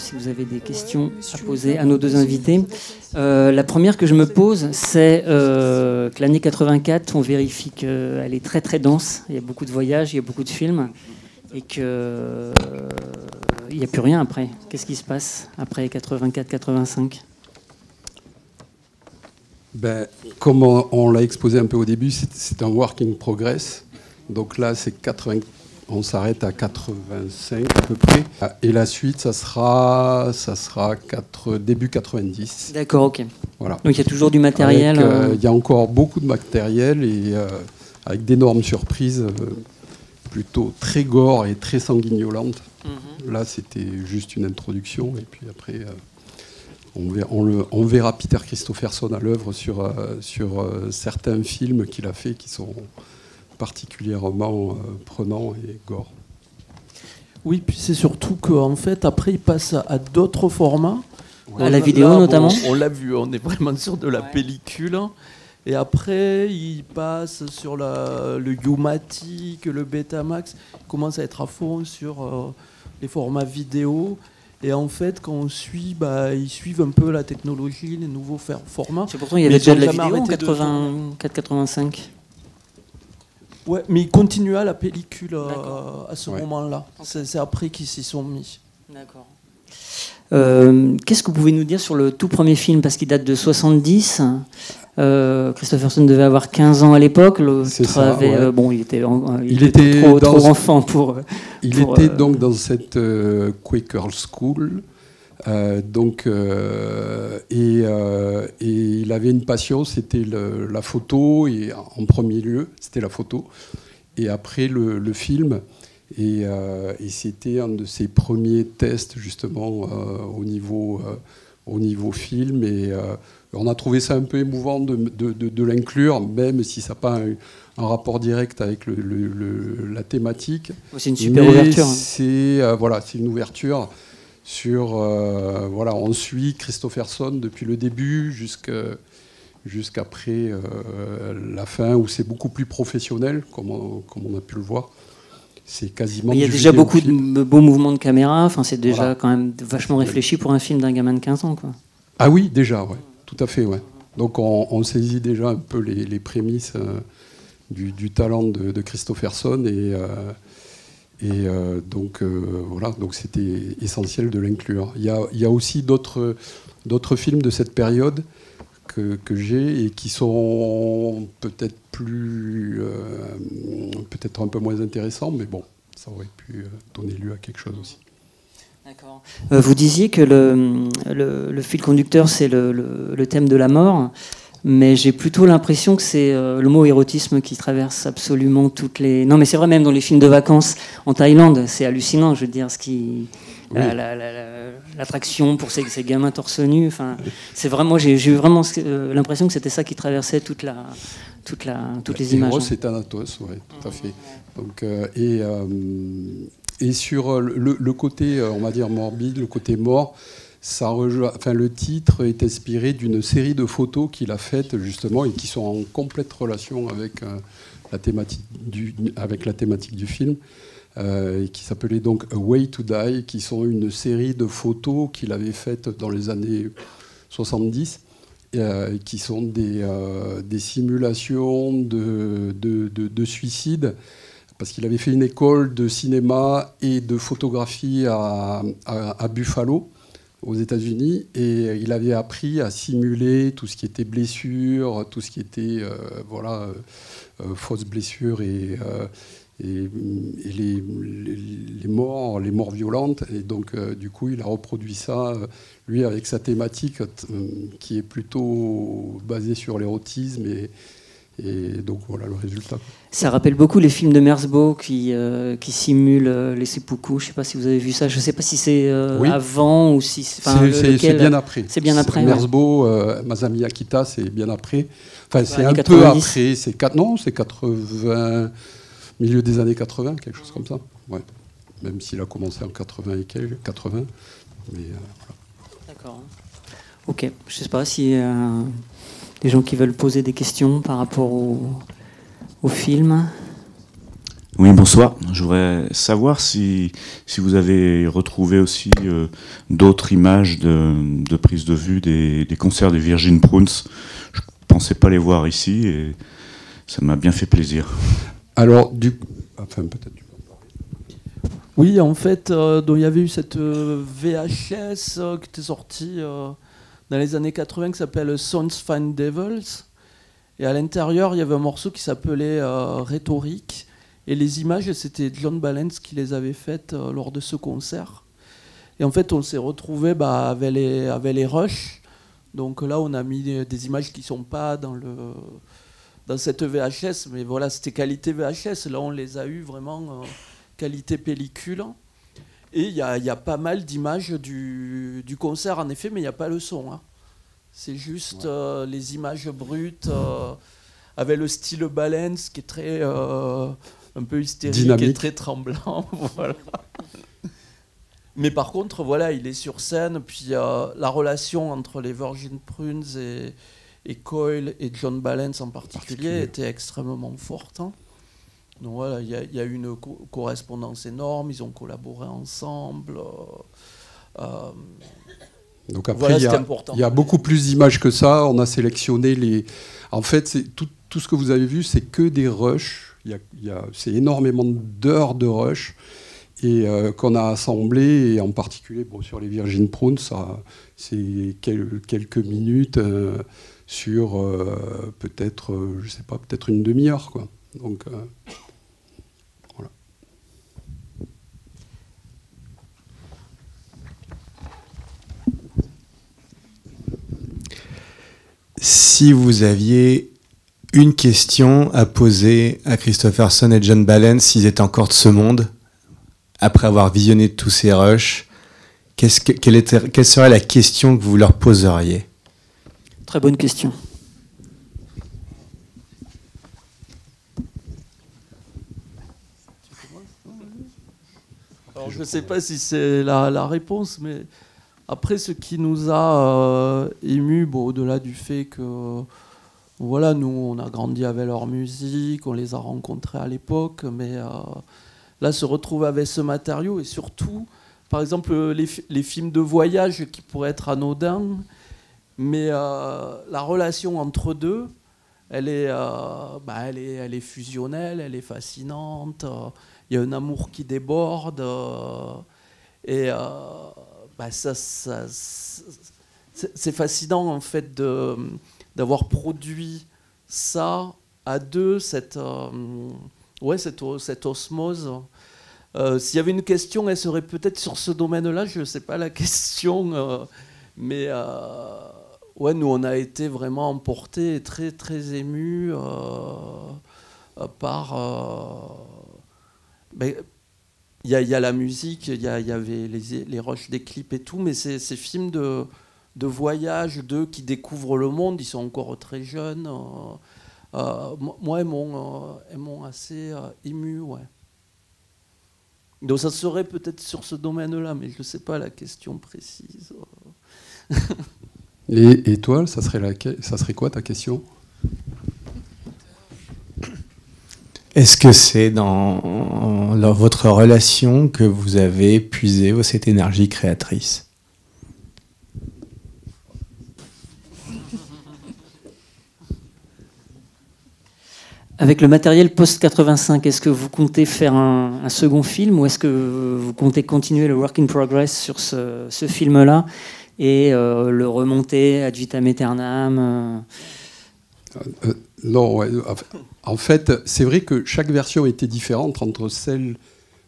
si vous avez des questions à poser à nos deux invités. La première que je me pose, c'est que l'année 84, on vérifie qu'elle est très très dense. Il y a beaucoup de voyages, il y a beaucoup de films, et qu'il n'y a plus rien après. Qu'est-ce qui se passe après 84-85 ? Ben, comme on l'a exposé un peu au début, c'est un work in progress. Donc là, c'est 80, on s'arrête à 85 à peu près. Et la suite, ça sera début 90. D'accord, ok. Voilà. Donc il y a toujours du matériel. Il y a encore beaucoup de matériel et avec d'énormes surprises, plutôt très gore et très sanguignolantes. Mm-hmm. Là, c'était juste une introduction et puis après... On verra Peter Christopherson à l'œuvre sur certains films qu'il a fait qui sont particulièrement prenants et gore. Oui, puis c'est surtout qu'en fait, après, il passe à d'autres formats. À la vidéo notamment. On l'a vu, on est vraiment sur de la pellicule. Et après, il passe sur le U-matic, le Betamax. Il commence à être à fond sur les formats vidéo. Et en fait, quand on suit, ils suivent un peu la technologie, les nouveaux formats. C'est pourtant, il y avait déjà de la vidéo en 84-85. Ouais, mais ils continuaient à la pellicule à ce moment-là. C'est après qu'ils s'y sont mis. D'accord. Qu'est-ce que vous pouvez nous dire sur le tout premier film ? Parce qu'il date de 70. Christopherson devait avoir 15 ans à l'époque. L'autre avait, il était trop enfant pour. Il était donc dans cette Quaker School. Et il avait une passion, c'était la photo, et en premier lieu, c'était la photo. Et après le film. Et c'était un de ses premiers tests, justement, au niveau film. Et on a trouvé ça un peu émouvant de l'inclure, même si ça n'a pas un rapport direct avec la thématique. C'est une super ouverture. C'est une ouverture sur... on suit Christopherson depuis le début jusqu'après la fin, où c'est beaucoup plus professionnel, comme on a pu le voir. C'est quasiment. Il y a déjà beaucoup de beaux mouvements de caméra. Enfin, c'est déjà quand même vachement réfléchi pour un film d'un gamin de 15 ans, quoi. Ah oui, déjà, ouais, tout à fait, ouais. Donc on saisit déjà un peu les prémices du talent de Christopherson donc c'était essentiel de l'inclure. Il y a aussi d'autres films de cette période que j'ai et qui sont peut-être peut-être un peu moins intéressants, mais bon, ça aurait pu donner lieu à quelque chose aussi. D'accord. Vous disiez que le fil conducteur, c'est le thème de la mort, mais j'ai plutôt l'impression que c'est le mot érotisme qui traverse absolument toutes les... Non, mais c'est vrai, même dans les films de vacances en Thaïlande, c'est hallucinant, je veux dire, l'attraction pour ces gamins torse nu. Enfin, c'est vraiment, j'ai eu vraiment l'impression que c'était ça qui traversait toutes les images. C'est Thanatos, oui, tout à fait. Donc, et sur le côté, on va dire, morbide, le côté mort, le titre est inspiré d'une série de photos qu'il a faites, justement, et qui sont en complète relation avec la thématique du film, et qui s'appelait donc A Way to Die, qui sont une série de photos qu'il avait faites dans les années 70, qui sont des simulations de suicide, parce qu'il avait fait une école de cinéma et de photographie à Buffalo, aux États-Unis, et il avait appris à simuler tout ce qui était blessures, tout ce qui était fausses blessures et les morts violentes. Et donc, du coup, il a reproduit ça, lui, avec sa thématique qui est plutôt basée sur l'érotisme. Et donc, voilà le résultat. Ça rappelle beaucoup les films de Merzbow qui simulent les seppuku. Je ne sais pas si vous avez vu ça. Je ne sais pas si c'est avant ou si... C'est bien après. C'est bien après. Merzbow, Masami Akita, c'est bien après. Enfin, c'est un 90. Peu après. C'est 80... Milieu des années 80, quelque chose comme ça. Ouais. Même s'il a commencé en 80 et quelques, 80. Mais, voilà. D'accord. Ok. Je ne sais pas si des gens qui veulent poser des questions par rapport au film. Oui, bonsoir. Je voudrais savoir si vous avez retrouvé aussi d'autres images de prise de vue des concerts des Virgin Prunes. Je ne pensais pas les voir ici et ça m'a bien fait plaisir. Alors, enfin, peut-être. Oui, en fait, il y avait eu cette VHS qui était sortie dans les années 80 qui s'appelle Sons Find Devils. Et à l'intérieur, il y avait un morceau qui s'appelait Rhétorique. Et les images, c'était John Balance qui les avait faites lors de ce concert. Et en fait, on s'est retrouvé avec les Rush. Donc là, on a mis des images qui ne sont pas dans cette VHS. Mais voilà, c'était qualité VHS. Là, on les a eues vraiment qualité pellicule. Et il y a pas mal d'images du concert, en effet, mais il n'y a pas le son. Hein. C'est juste les images brutes avec le style Balance qui est très un peu hystérique dynamique et très tremblant. Voilà. Mais par contre, voilà, il est sur scène. Puis la relation entre les Virgin Prunes et Coil et John Balance en particulier était extrêmement forte. Hein. Donc voilà, il y a eu une correspondance énorme. Ils ont collaboré ensemble. Donc après, voilà, il y a beaucoup plus d'images que ça. On a sélectionné les... En fait, tout ce que vous avez vu, c'est que des rushs. C'est énormément d'heures de rush et qu'on a assemblé. Et en particulier, sur les Virgin Prunes, c'est quelques minutes sur peut-être, je sais pas, peut-être une demi-heure, quoi. Donc voilà. Si vous aviez une question à poser à Kristofferson et John Balance s'ils étaient encore de ce monde, après avoir visionné tous ces rushs, quelle serait la question que vous leur poseriez ? Très bonne question. Alors, je ne sais pas si c'est la réponse, mais après, ce qui nous a émus, au-delà du fait que voilà, nous, on a grandi avec leur musique, on les a rencontrés à l'époque, mais là, se retrouver avec ce matériau et surtout, par exemple, les films de voyage qui pourraient être anodins, mais la relation entre deux, elle est fusionnelle, elle est fascinante, il y a un amour qui déborde, et c'est fascinant en fait d'avoir produit ça à deux, cette osmose. S'il y avait une question, elle serait peut-être sur ce domaine-là, je ne sais pas la question, mais nous on a été vraiment emportés et très très émus par... Il y a la musique, il y avait les rushs des clips et tout, mais ces films de voyage, d'eux qui découvrent le monde, ils sont encore très jeunes. Moi, elles m'ont assez ému, ouais. Donc ça serait peut-être sur ce domaine-là, mais je ne sais pas la question précise. Et toi, ça serait quoi ta question ? Est-ce que c'est dans votre relation que vous avez puisé cette énergie créatrice ? Avec le matériel post-85, est-ce que vous comptez faire un second film ou est-ce que vous comptez continuer le work in progress sur ce film-là et le remonter ad vitam aeternam Non, ouais. En fait, c'est vrai que chaque version était différente entre celle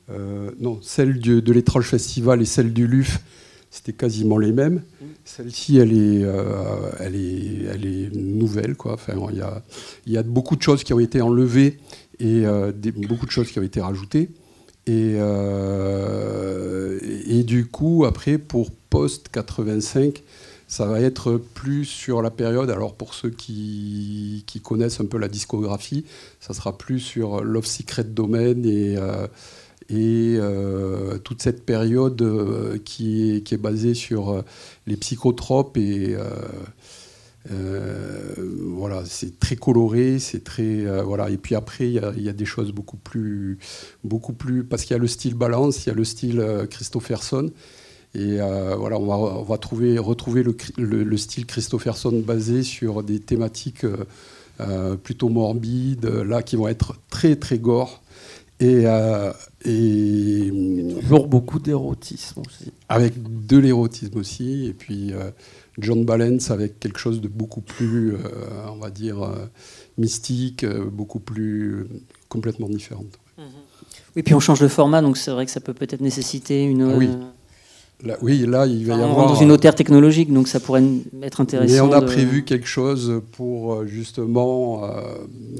de l'Étrange Festival et celle du LUF. C'était quasiment les mêmes. Celle-ci, elle est nouvelle, quoi. Enfin, il y a beaucoup de choses qui ont été enlevées et beaucoup de choses qui ont été rajoutées. Et du coup, après, pour post-85, ça va être plus sur la période. Alors, pour ceux qui connaissent un peu la discographie, ça sera plus sur Love Secret Domain et toute cette période qui est basée sur les psychotropes et Voilà, c'est très coloré, c'est très voilà. Et puis après, il y a des choses beaucoup plus, parce qu'il y a le style Balance, il y a le style Christopherson. Et voilà, on va retrouver le style Christopherson basé sur des thématiques plutôt morbides, là, qui vont être très très gore. Et toujours beaucoup d'érotisme aussi. Avec de l'érotisme aussi. Et puis John Balance avec quelque chose de beaucoup plus, on va dire, mystique, beaucoup plus complètement différent. Oui, puis on change le format, donc c'est vrai que ça peut peut-être nécessiter une... oui. Là, il va y avoir... dans une autre ère technologique, donc ça pourrait être intéressant. Mais on a prévu quelque chose pour justement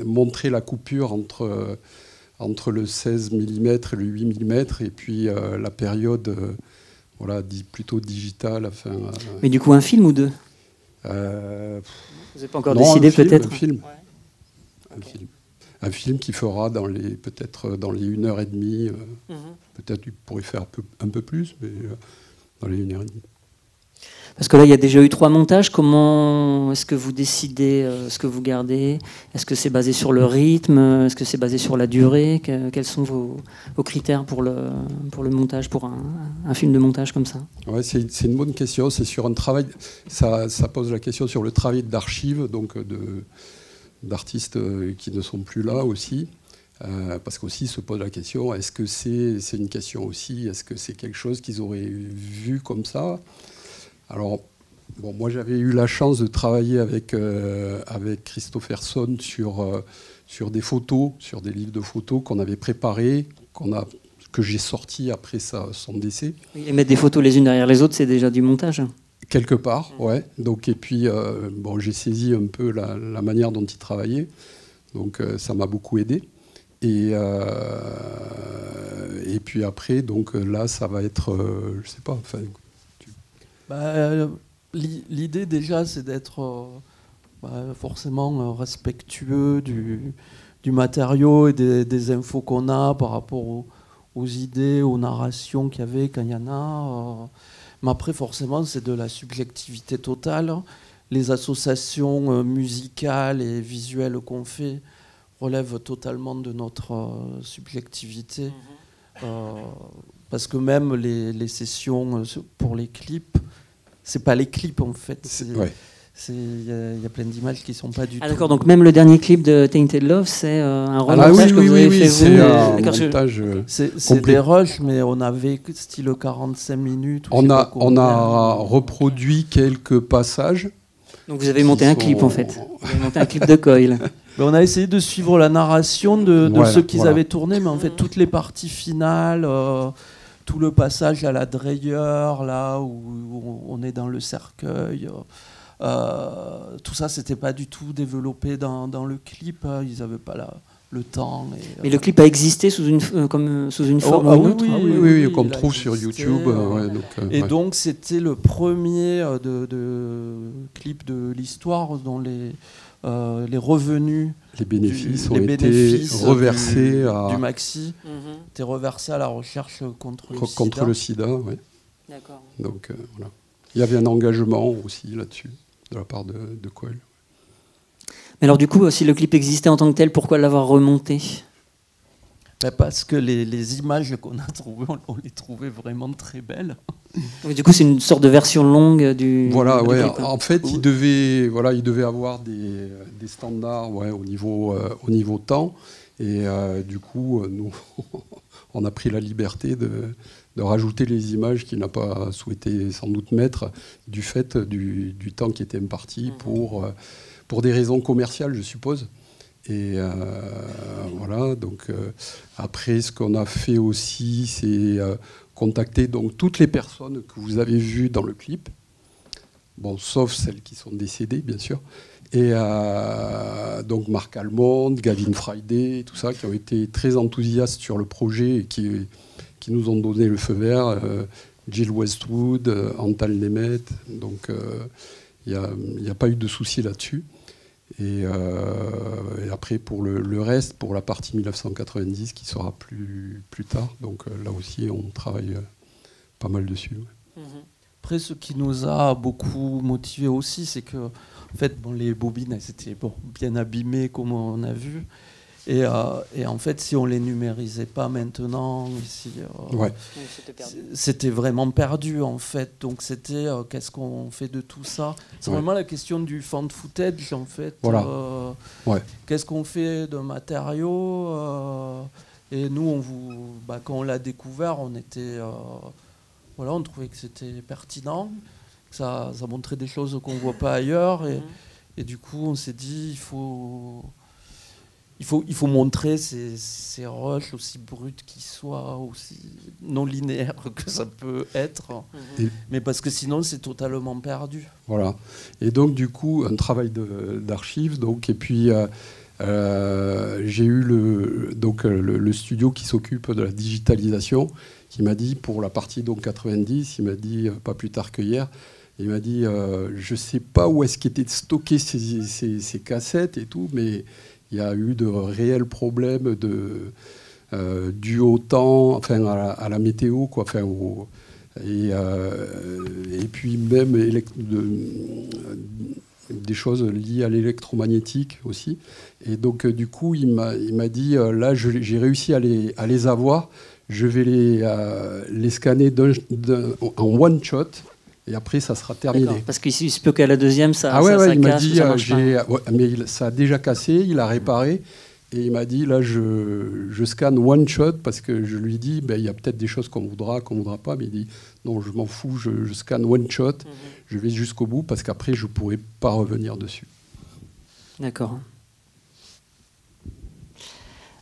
montrer la coupure entre le 16 mm et le 8 mm, et puis la période voilà, plutôt digitale. Enfin, mais du coup, un film ou deux vous n'avez pas encore décidé, peut-être un film qui fera peut-être dans les 1h30, peut-être il pourrait faire un peu plus, mais dans les 1h30. Parce que là, il y a déjà eu 3 montages. Comment est-ce que vous décidez ce que vous gardez? Est-ce que c'est basé sur le rythme? Est-ce que c'est basé sur la durée? Quels sont vos critères pour le montage, pour un film de montage comme ça? Ouais, c'est une bonne question. C'est sur un travail. Ça pose la question sur le travail d'archives, donc d'artistes qui ne sont plus là aussi. Parce qu'aussi se pose la question, est-ce que c'est une question aussi, est-ce que c'est quelque chose qu'ils auraient vu comme ça? Alors, bon, moi j'avais eu la chance de travailler avec Christopherson sur des photos, sur des livres de photos qu'on avait préparés, que j'ai sortis après son décès. Et mettre des photos les unes derrière les autres, c'est déjà du montage? Quelque part, ouais. Donc, et puis, bon, j'ai saisi un peu la manière dont il travaillait, donc ça m'a beaucoup aidé. Et puis après, donc là, ça va être, je sais pas, enfin... L'idée déjà, c'est d'être forcément respectueux du matériau et des infos qu'on a par rapport aux idées, aux narrations qu'il y avait quand il y en a. Mais après, forcément, c'est de la subjectivité totale. Les associations musicales et visuelles qu'on fait relèvent totalement de notre subjectivité. Parce que même les sessions pour les clips, c'est pas les clips en fait. Il y a plein d'images qui sont pas du tout. D'accord, donc même le dernier clip de Tainted Love, c'est un remontage que vous avez fait vous. C'est un montage c'est des rushs, mais on avait style 45 minutes. On a reproduit quelques passages. Donc vous avez monté un clip en fait. Vous avez monté un clip de Coil. Mais on a essayé de suivre la narration de ceux qu'ils avaient tourné, mais en fait toutes les parties finales, tout le passage à la Dreyer, là où on est dans le cercueil, tout ça c'était pas du tout développé dans le clip, ils n'avaient pas le temps. Mais le clip a existé sous une forme ou une autre? Oui, qu'on trouve sur YouTube. Donc c'était le premier de clip de l'histoire dont les revenus, les bénéfices ont été reversés du maxi, étaient reversés à la recherche contre le sida. Ouais. D'accord. Donc voilà. Il y avait un engagement aussi là-dessus de la part de Coil. Mais alors du coup, si le clip existait en tant que tel, pourquoi l'avoir remonté? Parce que les images qu'on a trouvées, on les trouvait vraiment très belles. Donc, du coup, c'est une sorte de version longue du. Voilà, du ouais. clip. En fait, il devait avoir des standards, ouais, au niveau temps. Et du coup, nous, on a pris la liberté de rajouter les images qu'il n'a pas souhaité sans doute mettre du fait du temps qui était imparti pour des raisons commerciales, je suppose. Et voilà, donc après, ce qu'on a fait aussi, c'est contacter donc toutes les personnes que vous avez vues dans le clip, bon, sauf celles qui sont décédées, bien sûr, et donc Marc Almond, Gavin Friday, tout ça, qui ont été très enthousiastes sur le projet et qui nous ont donné le feu vert, Jill Westwood, Antal Nemeth, donc il n'y a pas eu de souci là-dessus. Et après, pour le reste, pour la partie 1990, qui sera plus tard, donc là aussi, on travaille pas mal dessus. Ouais. Après, ce qui nous a beaucoup motivés aussi, c'est que En fait, bon, les bobines, elles étaient bien abîmées, comme on a vu. Et en fait, si on les numérisait pas maintenant, c'était vraiment perdu, en fait. Donc, c'était qu'est-ce qu'on fait de tout ça? C'est vraiment la question du fan footage, en fait. Voilà. Qu'est-ce qu'on fait de matériaux et nous, quand on l'a découvert, on était, on trouvait que c'était pertinent, que ça montrait des choses qu'on voit pas ailleurs. Et du coup, on s'est dit, il faut montrer ces rushs aussi bruts qu'ils soient, aussi non linéaires que ça peut être, mais parce que sinon c'est totalement perdu. Voilà. Et donc du coup, un travail d'archives. Et puis j'ai eu le studio qui s'occupe de la digitalisation, qui m'a dit pour la partie 90, il m'a dit pas plus tard que hier. Il m'a dit, je ne sais pas où est-ce qu'étaient stockées ces cassettes et tout, mais il y a eu de réels problèmes dus au temps, à la météo, quoi, et puis même des choses liées à l'électromagnétique aussi. Et donc du coup, il m'a dit, là, j'ai réussi à les avoir, je vais les scanner en one shot. Et après, ça sera terminé. D'accord, parce qu'il se peut qu'à la deuxième, ça il m'a casse, dit, ça marche pas. mais ça a déjà cassé, il a réparé. Et il m'a dit, là, je scanne one shot, parce que je lui dis, il y a peut-être des choses qu'on voudra pas. Mais il dit, non, je m'en fous, je scanne one shot, je vais jusqu'au bout, parce qu'après, je ne pourrai pas revenir dessus. D'accord.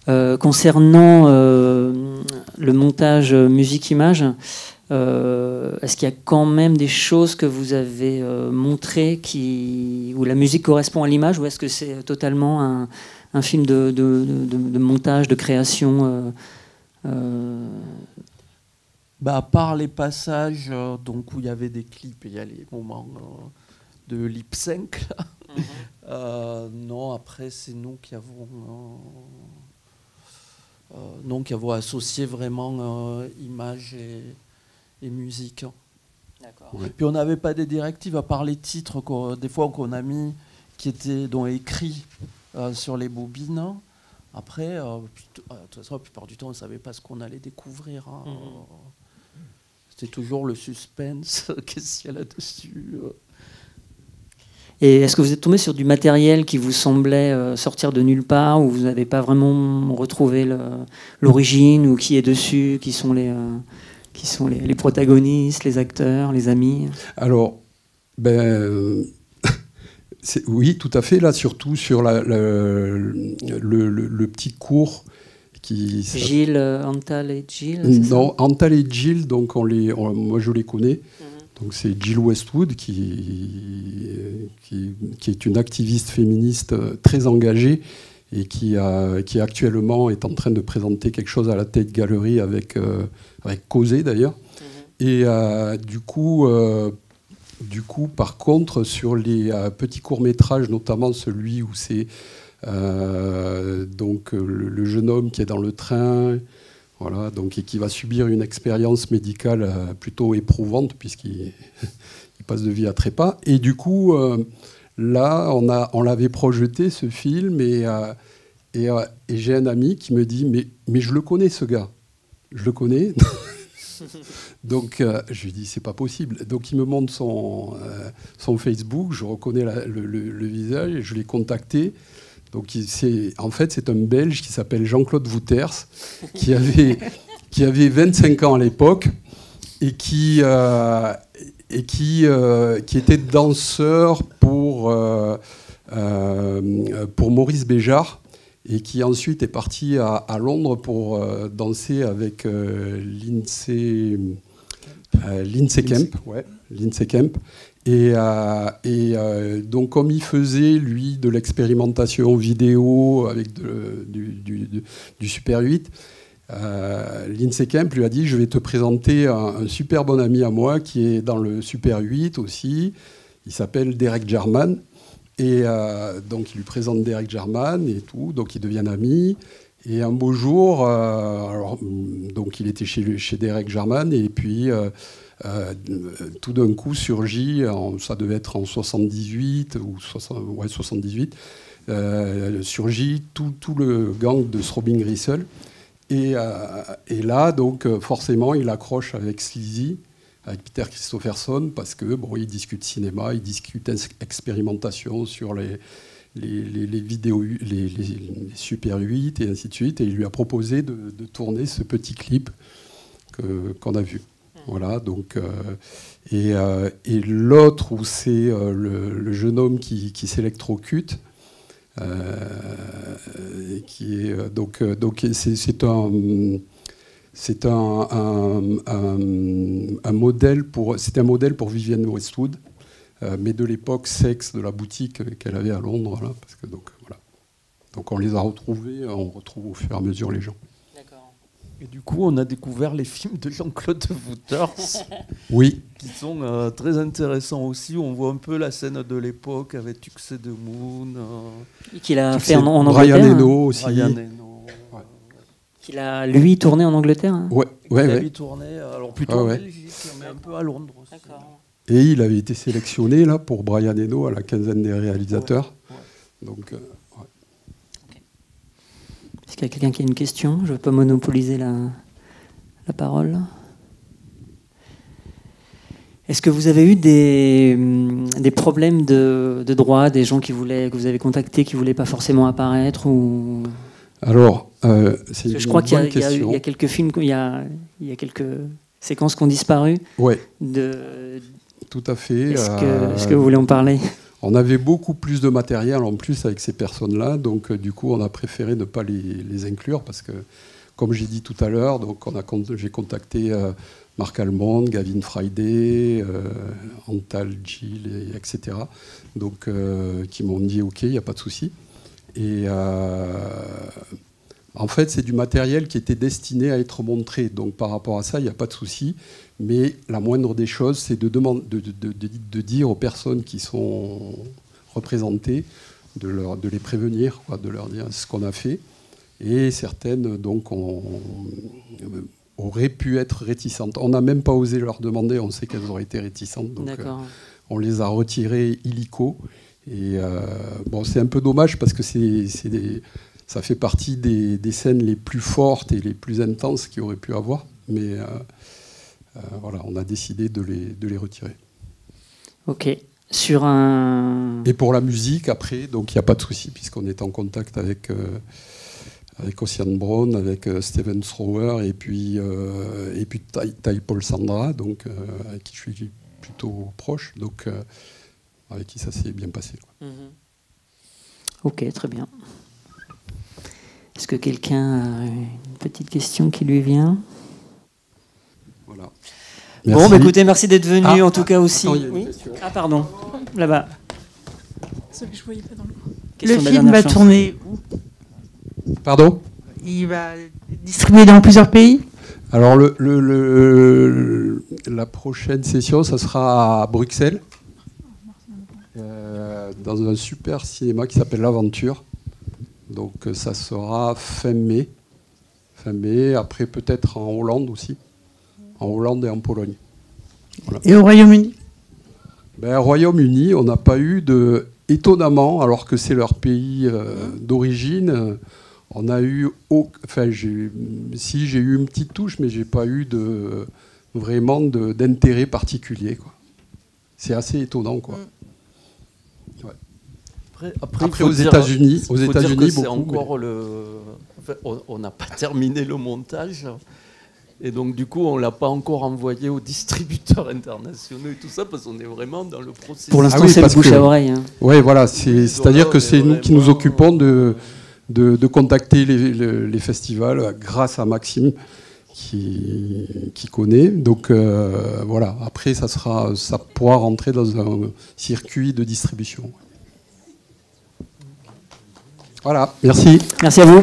Concernant le montage musique-image, est-ce qu'il y a quand même des choses que vous avez montrées où la musique correspond à l'image, ou est-ce que c'est totalement un film de montage, de création À part les passages où il y avait des clips et il y a les moments de lip sync, non, après c'est nous qui avons associé vraiment image et musique. D'accord. Ouais. Puis on n'avait pas des directives, à part les titres des fois qu'on a mis, qui étaient écrits sur les bobines. Après, de toute façon, la plupart du temps, on ne savait pas ce qu'on allait découvrir. C'était toujours le suspense, qu'est-ce qu'il y a là-dessus. Et est-ce que vous êtes tombé sur du matériel qui vous semblait sortir de nulle part, où vous n'avez pas vraiment retrouvé l'origine, ou qui est dessus, qui sont les protagonistes, les acteurs, les amis? Alors, oui, tout à fait. Là, surtout sur le petit cours qui... Gilles, Antal et Gilles. Non, Antal et Gilles, donc moi je les connais. Donc c'est Jill Westwood qui est une activiste féministe très engagée et qui actuellement est en train de présenter quelque chose à la Tate Gallery avec Causé d'ailleurs. Et du coup, par contre, sur les petits courts-métrages, notamment celui où c'est le jeune homme qui est dans le train, voilà, et qui va subir une expérience médicale plutôt éprouvante puisqu'il passe de vie à trépas. Et du coup, là, on l'avait projeté, ce film, et j'ai un ami qui me dit mais je le connais, ce gars. Je le connais. Donc je lui dis c'est pas possible. Donc il me montre son Facebook, je reconnais le visage et je l'ai contacté. Donc en fait c'est un Belge qui s'appelle Jean-Claude Wouters qui avait 25 ans à l'époque et qui était danseur pour Maurice Béjart, et qui ensuite est parti à Londres pour danser avec Lindsay Kemp. Ouais, Lindsay Kemp. Et donc, comme il faisait, lui, de l'expérimentation vidéo avec du Super 8, Lindsay Kemp lui a dit « Je vais te présenter un super bon ami à moi qui est dans le Super 8 aussi. Il s'appelle Derek Jarman. » Et donc, il lui présente Derek Jarman et tout. Donc, ils deviennent amis. Et un beau jour, alors, donc il était chez Derek Jarman, et puis tout d'un coup surgit, ça devait être en 78 ou 78, surgit tout le gang de Throbbing Gristle. Et là, donc, forcément, il accroche avec Sleazy, avec Peter Christopherson, parce que bon, ils discutent cinéma, ils discutent expérimentation sur les vidéos, les Super 8 et ainsi de suite. Et il lui a proposé de tourner ce petit clip qu'on a vu. Voilà, donc, et l'autre où c'est le jeune homme qui s'électrocute. Qui est donc c'est un modèle pour Vivienne Westwood, mais de l'époque sexe de la boutique qu'elle avait à Londres, là, parce que donc voilà. Donc on les a retrouvés, on retrouve au fur et à mesure les gens. Et du coup, on a découvert les films de Jean-Claude Wouters, oui, qui sont très intéressants aussi. On voit un peu la scène de l'époque avec Tuxedo de Moon. Qu'il a fait en Angleterre. Brian Eno aussi. Brian Eno. Ouais. Qu'il a, lui, tourné en Angleterre. Hein. Ouais. Il a lui tourné, alors plutôt en ouais. Belgique, mais un peu à Londres aussi. D'accord. Et il avait été sélectionné là, pour Brian Eno à la quinzaine des réalisateurs. Ouais. Donc, Est-ce qu'il y a quelqu'un qui a une question? Je ne veux pas monopoliser la parole. Est-ce que vous avez eu des problèmes de droit, des gens que vous avez contactés qui ne voulaient pas forcément apparaître ou... Alors, c'est une je crois qu'il question. y a quelques films, il y a quelques séquences qui ont disparu. Oui, tout à fait. Est-ce que vous voulez en parler? On avait beaucoup plus de matériel en plus avec ces personnes-là, donc du coup on a préféré ne pas les inclure parce que, comme j'ai dit tout à l'heure, donc j'ai contacté Marc Almond, Gavin Friday, Antal Gilles, etc. Donc qui m'ont dit OK, il n'y a pas de souci. Et en fait, c'est du matériel qui était destiné à être montré. Donc par rapport à ça, il n'y a pas de souci. Mais la moindre des choses, c'est de dire aux personnes qui sont représentées, de les prévenir, quoi, de leur dire ce qu'on a fait. Et certaines, donc, auraient pu être réticentes. On n'a même pas osé leur demander, on sait qu'elles auraient été réticentes. Donc on les a retirées illico. Et bon, c'est un peu dommage parce que ça fait partie des scènes les plus fortes et les plus intenses qu'il y aurait pu avoir. Mais voilà, on a décidé de les retirer. Ok. Sur un... Et pour la musique, après, donc il n'y a pas de souci, puisqu'on est en contact avec Ocean Brown, avec Steven Thrower, et puis Ty Paul Sandra, donc, avec qui je suis plutôt proche, donc avec qui ça s'est bien passé. Quoi. Ok, très bien. Est-ce que quelqu'un a une petite question qui lui vient? Voilà. Merci. Bon, bah, écoutez, merci d'être venu en tout cas aussi. Attends, oui, pardon, là-bas. Ce que je voyais pas dans le coin. Question le film va tourner où? Pardon? Il va distribuer dans plusieurs pays? Alors, la prochaine session, ça sera à Bruxelles, dans un super cinéma qui s'appelle L'Aventure. Donc, ça sera fin mai. Après, peut-être en Hollande aussi. En Hollande et en Pologne. Voilà. Et au Royaume-Uni? Au Royaume-Uni, on n'a pas eu de... Étonnamment, alors que c'est leur pays d'origine, on a eu... Enfin, j'ai eu une petite touche, mais j'ai pas eu vraiment d'intérêt particulier, quoi. C'est assez étonnant, quoi. Ouais. Après aux États-Unis, beaucoup. C'est encore Enfin, on n'a pas terminé le montage. Et donc, du coup, on ne l'a pas encore envoyé aux distributeurs internationaux et tout ça, parce qu'on est vraiment dans le processus. Pour l'instant, c'est le bouche à oreille. Hein. Oui, voilà. C'est-à-dire que c'est nous qui nous occupons de contacter les festivals grâce à Maxime, qui connaît. Donc, voilà. Après, ça pourra rentrer dans un circuit de distribution. Voilà. Merci. Merci à vous.